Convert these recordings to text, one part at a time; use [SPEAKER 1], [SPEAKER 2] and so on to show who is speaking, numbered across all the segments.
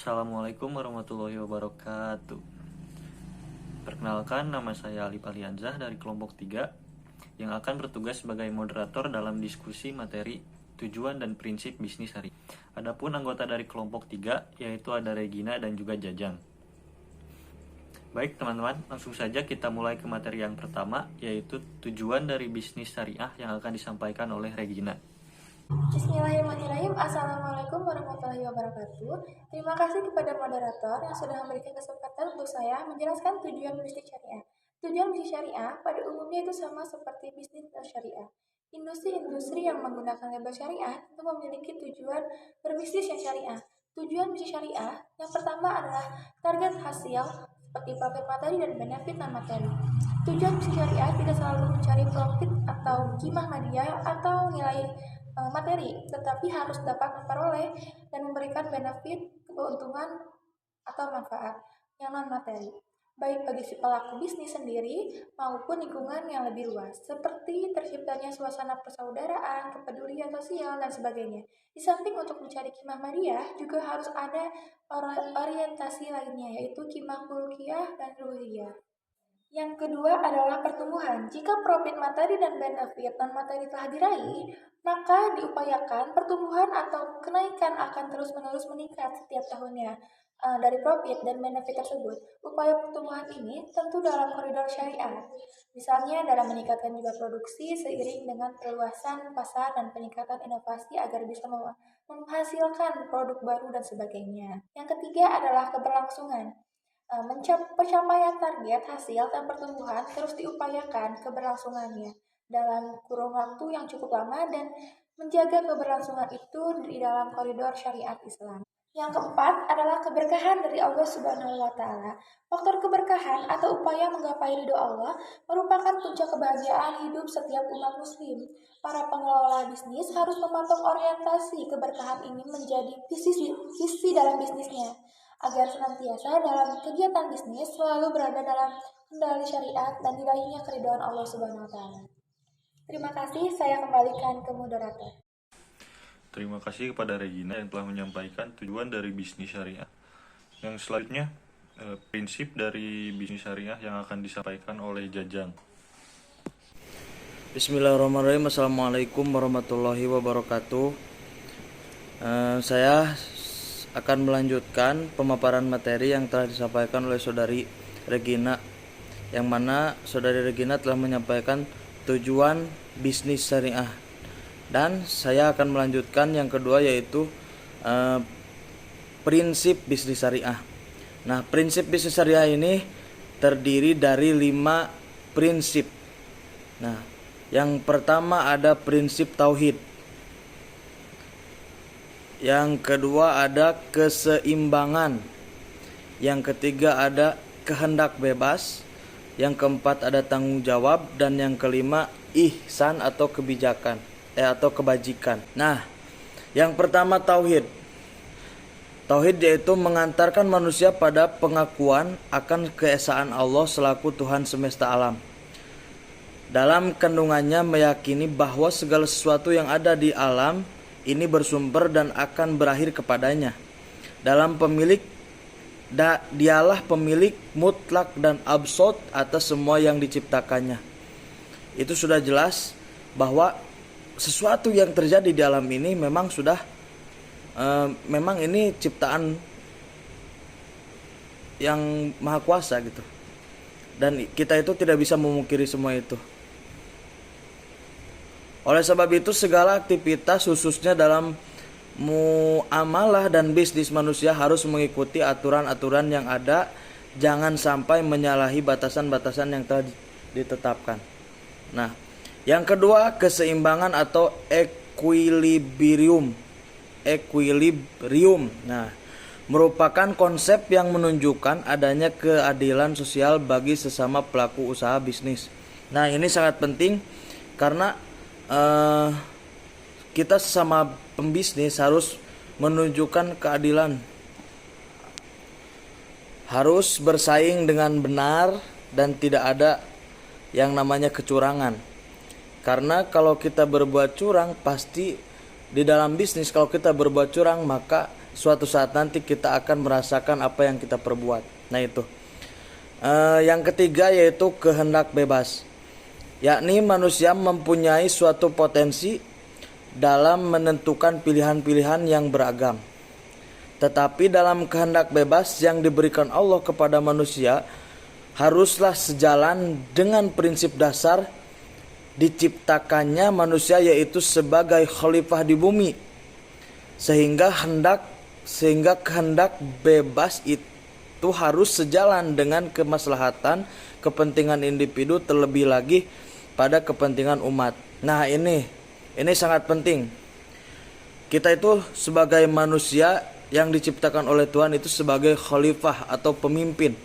[SPEAKER 1] Assalamualaikum warahmatullahi wabarakatuh. Perkenalkan, nama saya Alif Alianzah dari kelompok 3 yang akan bertugas sebagai moderator dalam diskusi materi tujuan dan prinsip bisnis syariah. Adapun anggota dari kelompok 3 yaitu ada Regina dan juga Jajang. Baik teman-teman, langsung saja kita mulai ke materi yang pertama, yaitu tujuan dari bisnis syariah yang akan disampaikan oleh Regina.
[SPEAKER 2] Bismillahirrahmanirrahim. Assalamualaikum warahmatullahi wabarakatuh. Terima kasih kepada moderator yang sudah memberikan kesempatan untuk saya menjelaskan tujuan bisnis syariah. Tujuan bisnis syariah pada umumnya itu sama seperti bisnis syariah. Industri-industri yang menggunakan label syariah itu memiliki tujuan berbisnis yang syariah. Tujuan bisnis syariah yang pertama adalah target hasil seperti profit materi dan benefit non materi. Tujuan bisnis syariah tidak selalu mencari profit atau qimah hadiah atau nilai materi, tetapi harus dapat memperoleh dan memberikan benefit, keuntungan, atau manfaat yang non-materi, baik bagi si pelaku bisnis sendiri maupun lingkungan yang lebih luas, seperti terciptanya suasana persaudaraan, kepedulian sosial, dan sebagainya. Di samping untuk mencari qimah madiyah, juga harus ada orientasi lainnya, yaitu qimah khuluqiyah dan ruhiyah. Yang kedua adalah pertumbuhan. Jika profit materi dan benefit non-materi telah diraih, maka diupayakan pertumbuhan atau kenaikan akan terus-menerus meningkat setiap tahunnya. Dari profit dan benefit tersebut, upaya pertumbuhan ini tentu dalam koridor syariah. Misalnya dalam meningkatkan jumlah produksi seiring dengan perluasan pasar dan peningkatan inovasi agar bisa menghasilkan produk baru dan sebagainya. Yang ketiga adalah keberlangsungan. Pencapaian target hasil dan pertumbuhan terus diupayakan keberlangsungannya dalam kurun waktu yang cukup lama dan menjaga keberlangsungan itu di dalam koridor syariat Islam. Yang keempat adalah keberkahan dari Allah Subhanahu wa Ta'ala. Faktor keberkahan atau upaya menggapai ridho Allah merupakan puncak kebahagiaan hidup setiap umat Muslim. Para pengelola bisnis harus memantau orientasi keberkahan ini menjadi visi dalam bisnisnya, agar senantiasa dalam kegiatan bisnis selalu berada dalam kendali syariat dan diraihnya keridhaan Allah Subhanahu wa Ta'ala. Terima kasih, saya kembalikan ke moderator.
[SPEAKER 1] Terima kasih kepada Regina yang telah menyampaikan tujuan dari bisnis syariah. Yang selanjutnya, prinsip dari bisnis syariah yang akan disampaikan oleh Jajang.
[SPEAKER 3] Bismillahirrahmanirrahim. Assalamualaikum warahmatullahi wabarakatuh. Saya akan melanjutkan pemaparan materi yang telah disampaikan oleh saudari Regina, yang mana saudari Regina telah menyampaikan tujuan bisnis syariah, dan saya akan melanjutkan yang kedua, yaitu prinsip bisnis syariah. Nah, prinsip bisnis syariah ini terdiri dari 5 prinsip. Nah, yang pertama ada prinsip tauhid. Yang kedua ada keseimbangan. Yang ketiga ada kehendak bebas. Yang keempat ada tanggung jawab. Dan yang kelima ihsan atau kebijakan atau kebajikan. Nah, yang pertama tauhid. Tauhid yaitu mengantarkan manusia pada pengakuan akan keesaan Allah selaku Tuhan semesta alam. Dalam kandungannya meyakini bahwa segala sesuatu yang ada di alam ini bersumber dan akan berakhir kepadanya. Dialah pemilik mutlak dan absolut atas semua yang diciptakannya. Itu sudah jelas bahwa sesuatu yang terjadi di alam ini memang memang ini ciptaan yang maha kuasa gitu. Dan kita itu tidak bisa memungkiri semua itu. Oleh sebab itu segala aktivitas khususnya dalam muamalah dan bisnis manusia harus mengikuti aturan-aturan yang ada, jangan sampai menyalahi batasan-batasan yang telah ditetapkan. Nah, yang kedua keseimbangan atau equilibrium. Nah, merupakan konsep yang menunjukkan adanya keadilan sosial bagi sesama pelaku usaha bisnis. Nah, ini sangat penting karena kita sesama pembisnis harus menunjukkan keadilan, harus bersaing dengan benar dan tidak ada yang namanya kecurangan. Karena kalau kita berbuat curang, pasti di dalam bisnis kalau kita berbuat curang maka suatu saat nanti kita akan merasakan apa yang kita perbuat. Nah itu. Yang ketiga yaitu kehendak bebas, yakni manusia mempunyai suatu potensi dalam menentukan pilihan-pilihan yang beragam. Tetapi dalam kehendak bebas yang diberikan Allah kepada manusia haruslah sejalan dengan prinsip dasar diciptakannya manusia, yaitu sebagai khalifah di bumi. Sehingga kehendak bebas itu harus sejalan dengan kemaslahatan kepentingan individu, terlebih lagi pada kepentingan umat. Nah, ini sangat penting. Kita itu sebagai manusia yang diciptakan oleh Tuhan itu sebagai khalifah atau pemimpin.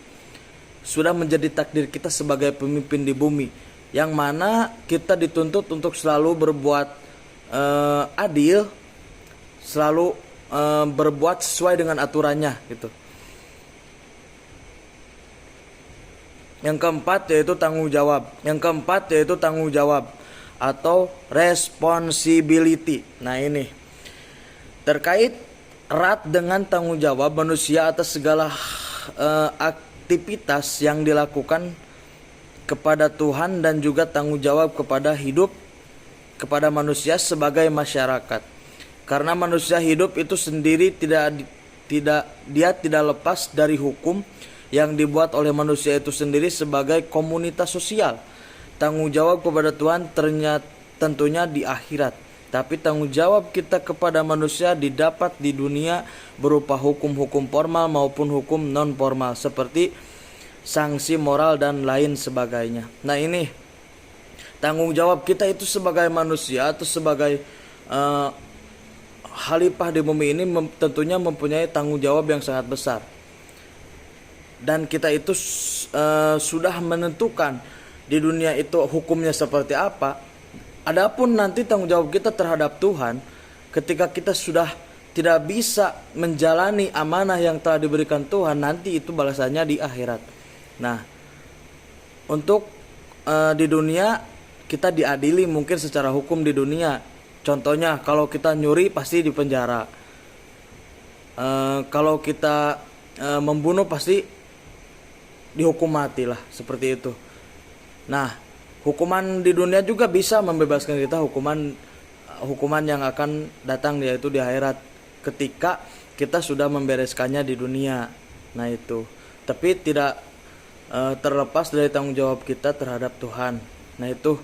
[SPEAKER 3] Sudah menjadi takdir kita sebagai pemimpin di bumi, yang mana kita dituntut untuk selalu berbuat adil, selalu berbuat sesuai dengan aturannya gitu. Yang keempat yaitu tanggung jawab atau responsibility. Nah, ini terkait erat dengan tanggung jawab manusia atas segala aktivitas yang dilakukan kepada Tuhan, dan juga tanggung jawab kepada manusia sebagai masyarakat. Karena manusia hidup itu sendiri tidak lepas dari hukum yang dibuat oleh manusia itu sendiri sebagai komunitas sosial. Tanggung jawab kepada Tuhan tentunya di akhirat. Tapi tanggung jawab kita kepada manusia didapat di dunia berupa hukum-hukum formal maupun hukum non formal, seperti sanksi moral dan lain sebagainya. Nah, ini tanggung jawab kita itu sebagai manusia atau sebagai khalifah di bumi ini tentunya mempunyai tanggung jawab yang sangat besar. Dan kita itu sudah menentukan di dunia itu hukumnya seperti apa. Adapun nanti tanggung jawab kita terhadap Tuhan, ketika kita sudah tidak bisa menjalani amanah yang telah diberikan Tuhan, nanti itu balasannya di akhirat. Nah, untuk di dunia kita diadili mungkin secara hukum di dunia. Contohnya kalau kita nyuri pasti dipenjara. Kalau kita membunuh pasti dihukum mati lah, seperti itu. Nah, hukuman di dunia juga bisa membebaskan kita hukuman yang akan datang, yaitu di akhirat ketika kita sudah membereskannya di dunia. Nah, itu. Tapi tidak terlepas dari tanggung jawab kita terhadap Tuhan. Nah, itu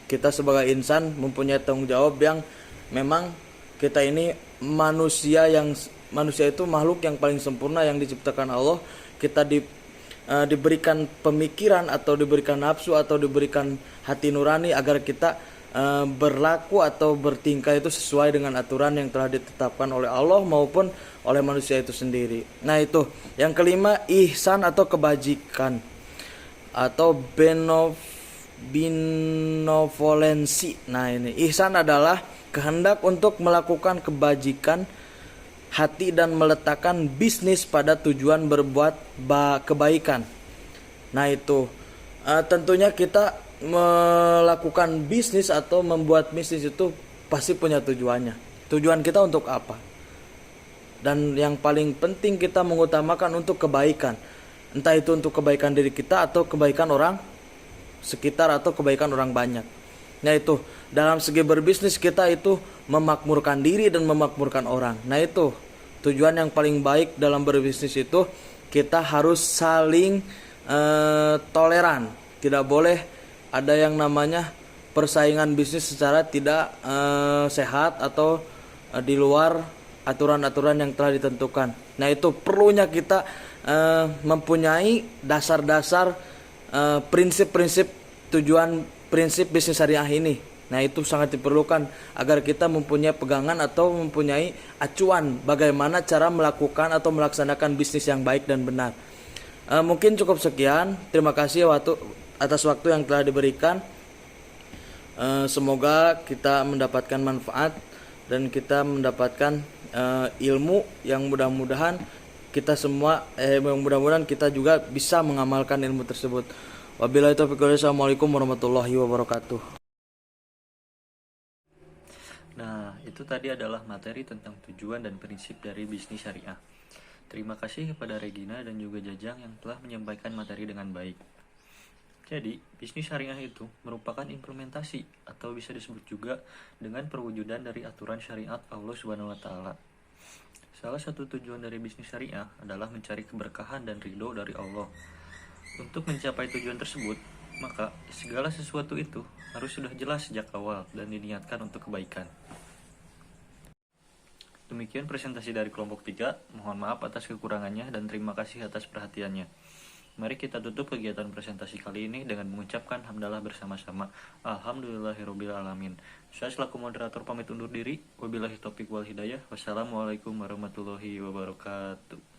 [SPEAKER 3] kita sebagai insan mempunyai tanggung jawab yang memang kita ini manusia itu makhluk yang paling sempurna yang diciptakan Allah. Kita diberikan pemikiran atau diberikan nafsu atau diberikan hati nurani agar kita berlaku atau bertingkah itu sesuai dengan aturan yang telah ditetapkan oleh Allah maupun oleh manusia itu sendiri. Nah, itu. Yang kelima, ihsan atau kebajikan atau benevolensi. Nah, ini ihsan adalah kehendak untuk melakukan kebajikan hati dan meletakkan bisnis pada tujuan berbuat kebaikan. Nah, itu tentunya kita melakukan bisnis atau membuat bisnis itu pasti punya tujuannya. Tujuan kita untuk apa? Dan yang paling penting kita mengutamakan untuk kebaikan. Entah itu untuk kebaikan diri kita atau kebaikan orang sekitar atau kebaikan orang banyak. Nah, itu dalam segi berbisnis kita itu memakmurkan diri dan memakmurkan orang. Nah, itu tujuan yang paling baik dalam berbisnis itu kita harus saling toleran. Tidak boleh ada yang namanya persaingan bisnis secara tidak sehat atau di luar aturan-aturan yang telah ditentukan. Nah, itu perlunya kita mempunyai dasar-dasar prinsip-prinsip tujuan prinsip bisnis syariah ini. Nah, itu sangat diperlukan agar kita mempunyai pegangan atau mempunyai acuan bagaimana cara melakukan atau melaksanakan bisnis yang baik dan benar. Mungkin cukup sekian. Terima kasih atas waktu yang telah diberikan. Semoga kita mendapatkan manfaat dan kita mendapatkan ilmu yang mudah-mudahan kita semua mudah-mudahan kita juga bisa mengamalkan ilmu tersebut. Wabillahi taufiq wal hidayah. Assalamualaikum warahmatullahi wabarakatuh.
[SPEAKER 1] Nah, Itu tadi adalah materi tentang tujuan dan prinsip dari bisnis syariah. Terima kasih kepada Regina dan juga Jajang yang telah menyampaikan materi dengan baik. Jadi, bisnis syariah itu merupakan implementasi atau bisa disebut juga dengan perwujudan dari aturan syariat Allah Subhanahu wa taala. Salah satu tujuan dari bisnis syariah adalah mencari keberkahan dan ridho dari Allah. Untuk mencapai tujuan tersebut, maka segala sesuatu itu harus sudah jelas sejak awal dan diniatkan untuk kebaikan. Demikian presentasi dari kelompok 3. Mohon maaf atas kekurangannya dan terima kasih atas perhatiannya. Mari kita tutup kegiatan presentasi kali ini dengan mengucapkan hamdalah bersama-sama. Alhamdulillahirrabbilalamin. Saya selaku moderator pamit undur diri. Wabillahi taufiq wal hidayah. Wassalamualaikum warahmatullahi wabarakatuh.